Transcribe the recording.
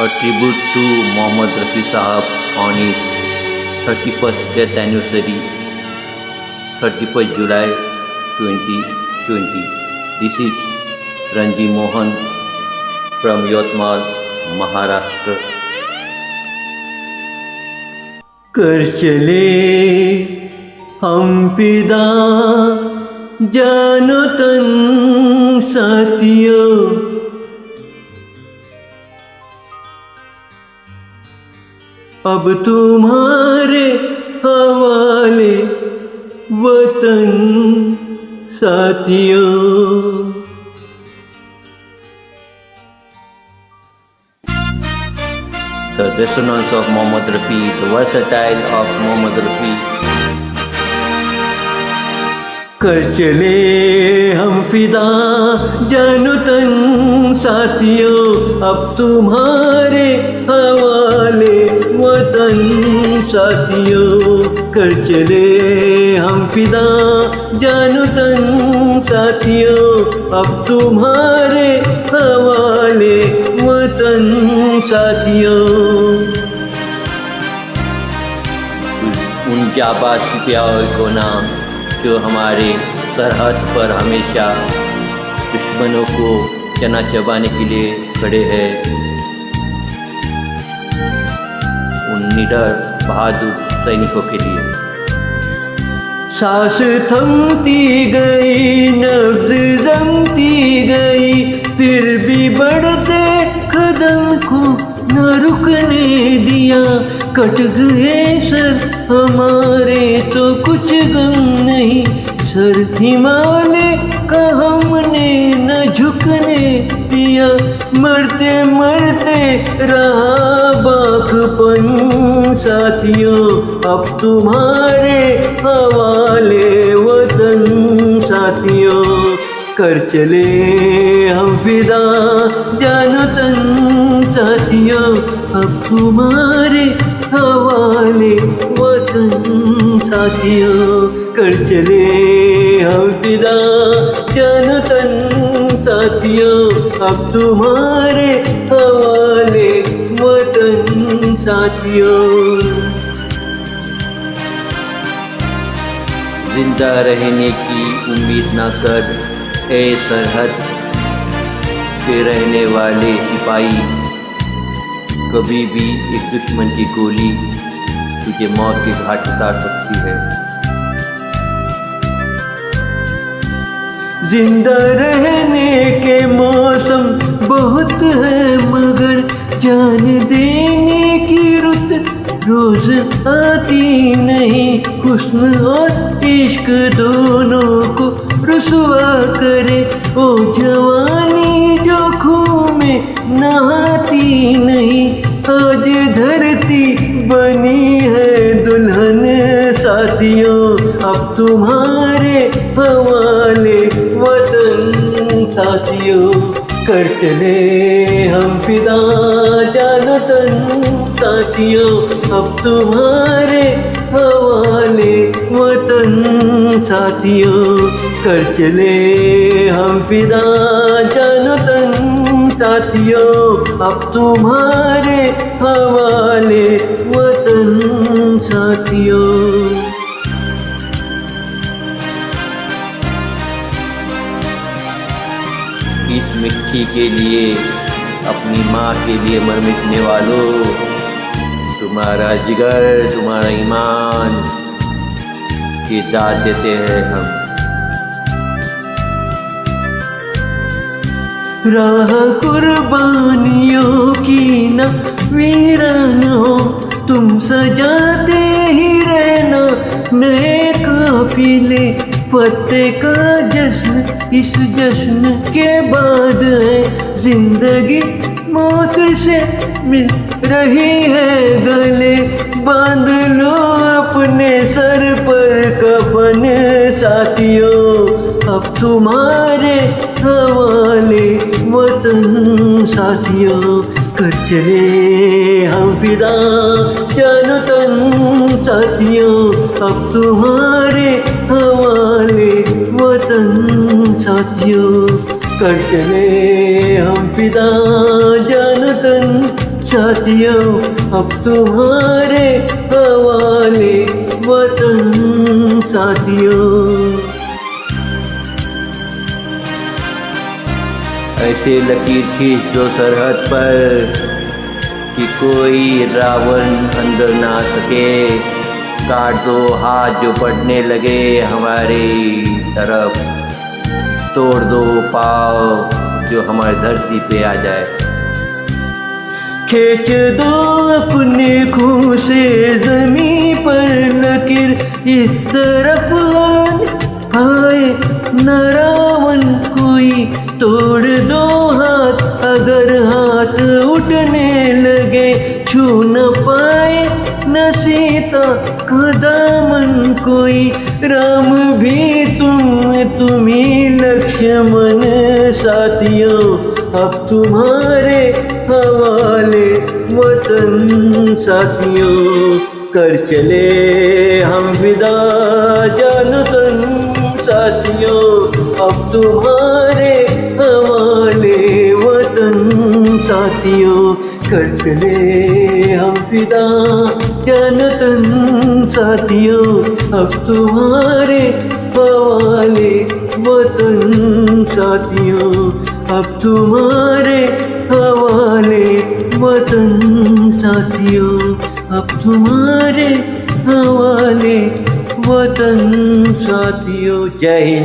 a tribute to Mohammad Rafi Sahab on his 31st death anniversary, 31st July 2020. This is Ranji Mohan from Yatmal, Maharashtra. कर चले हम फिदा जानो तन साथियों, अब तुम्हारे हवाले वतन साथियों. The resonance of Mohammad Rafi, the versatile of Mohammad Rafi. कर चले हम फिदा जानो तन साथियों, अब तुम्हारे हवाले वतन साथियों. कर चले हम फिदा जानो तन साथियों, अब तुम्हारे हवाले वतन साथियों. उन जाबाज सिपाहियों को नाम जो हमारे सरहद पर हमेशा दुश्मनों को चना चबाने के लिए खड़े हैं, उन निडर बहादुर सैनिकों के लिए. सांस थमती गई, नब्ज़ जमती गई, फिर भी बढ़ते कदम को न रुकने दिया. कट गए सर हमारे तो कुछ गम नहीं, सर हिमालय का हमने न झुकने दिया. मरते मरते रहा बाकपन साथियों, अब तुम्हारे हवाले वतन साथियों. कर चले हम फिदा जानो तन साथियों, अब तुम्हारे हवाले वतन साथियों. कर चले हम फिदा जानो तन साथियों, अब तुम्हारे हवाले वतन साथियों. जिंदा रहने की उम्मीद न कर ए सरहद पे रहने वाले सिपाही, कभी भी एक दुश्मन की गोली तुझे मौत के घाट उतार सकती है. जिंदा रहने के मौसम बहुत है, मगर जान देने की रुत रोज आती नहीं. हुस्न और इश्क दोनों को रुसवा करे, ओ जवानी जो खून में नहाती नहीं. आज धरती बनी है दुल्हन साथियों, अब तुम्हारे हवाले वतन साथियों. कर चले हम फिदा जानो तन साथियों, अब तुम्हारे हवाले वतन साथियों. कर चले हम फिदा जानो तन साथियों, अब तुम्हारे हवाले वतन साथियों. इस मिट्टी के लिए, अपनी माँ के लिए मर मिटने वालों, तुम्हारा जिगर, तुम्हारा ईमान की दाद देते हैं हम. राह कुर्बानियों की न वीरान हो, तुम सजाते ही रहना नए काफिले. फतेह का जश्न इस जश्न के बाद है, जिंदगी मौत से मिल रही है गले. बांध लो अपने सर पर कफन साथियों, अब तुम्हारे हवाले वतन साथियों. कर चले हम फिदा जानो तन साथियों, अब तुम्हारे हवाले वतन साथियों. कर चले हम फिदा जानो तन साथियों अब तुम्हारे हवाले वतन साथियों। ऐसे लकीर खींच दो सरहद पर कि कोई रावण अंदर ना सके, काट दो हाथ जो बढ़ने लगे हमारी तरफ, तोड़ दो पाँव जो हमारी धरती पे आ जाए। खींच दो अपने खून से जमीन पर लकीर, इस तरफ आए न रावण कोई, तोड़ दो हाथ अगर हाथ उठने लगे, छू न पाए न सीता का दामन कोई, राम भी तुम्ही लक्ष्मण साथियों अब तुम्हारे हवाले वतन साथियों। कर चले हम विदा जान तन साथियों अब तुम्हारे हवाले वतन साथियों। कर चले हम फिदा जान तन साथियों अब तुम्हारे हवाले वतन साथियों, अब तुम्हारे हवाले वतन साथियों, अब तुम्हारे हवाले वतन साथियों। जय हिंद।